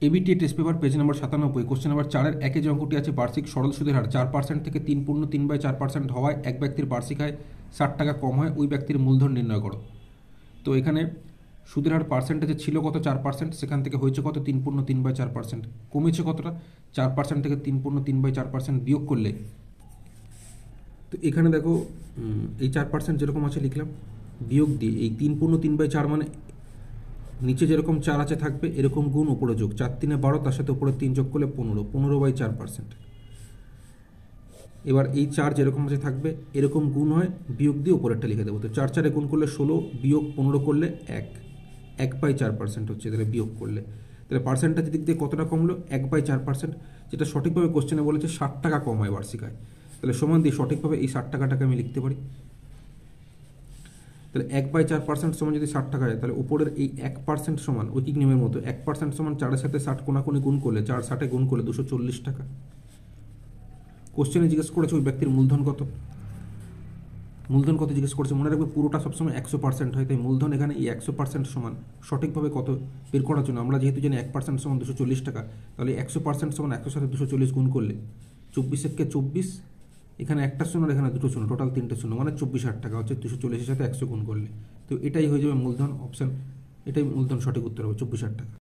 ABT test paper page number 97, question number 4-এর একে যে অঙ্কটি আছে, বার্ষিক সরল সুদের হার 4% থেকে 3/3/4% হওয়ায় এক ব্যক্তির বার্ষিক আয় 60 টাকা কম হয়, ওই ব্যক্তির মূলধন নির্ণয় করো। তো এখানে সুদের হার পার্সেন্টেজে ছিল কত 4%, সেখান থেকে হয়েছে কত 3/3/4%, কমেছে কতটা 4% থেকে 3/3/4% বিয়োগ করলে, তো এখানে দেখো এই 4% যেরকম আছে লিখলাম, বিয়োগ দিয়ে এই 3/3/4 মানে নিচে যেরকম 4 আছে থাকবে এরকম গুণ, উপরে যোগ 4×3=12, তার সাথে উপরে 3 যোগ করলে 15/4%। এবার এই 4 যেরকম আছে থাকবে এরকম গুণ হয়, বিয়োগ দিয়ে উপরেরটা লিখে দেবো। তো 4 গুণ করলে 16, বিয়োগ 15 করলে 1/4% হচ্ছে, তাহলে বিয়োগ করলে তাহলে পার্সেন্টেজ দিক দিয়ে কতটা কমলো 1/4%, যেটা সঠিকভাবে কোশ্চেনে বলেছে 60 টাকা কম হয় বার্ষিক আয়। তাহলে সমান দিয়ে সঠিকভাবে এই 60 টাকাটাকে আমি লিখতে পারি। তাহলে 1/4% সমান যদি 60 টাকা হয়, তাহলে উপরের এই 1% সমান ঐকিক নিয়মের মতো 1% সমান 4-এর সাথে 60 কোনাকুনি গুণ করলে 4 গুণ করলে 240 টাকা। কোশ্চেনে জিজ্ঞেস করেছে ওই ব্যক্তির মূলধন কত, মূলধন কত জিজ্ঞেস করেছে, মনে রাখবে পুরোটা সবসময় 100% হয়, তাই মূলধন এখানে এই 100% সমান সঠিকভাবে কত বের করার জন্য আমরা যেহেতু জানি 1% সমান 240 টাকা, তাহলে 100% সমান 100 সাথে 240 গুণ করলে 24 24, এখানে একটা শূন্য, এখানে দুটো শূন্য, টোটাল 3টে শূন্য, মানে 24,000 টাকা হচ্ছে 240-এর সাথে 100 গুণ করলে। তো এটাই হয়ে যাবে মূলধন, অপশান এটাই মূলধন, সঠিক উত্তর হবে 24,000 টাকা।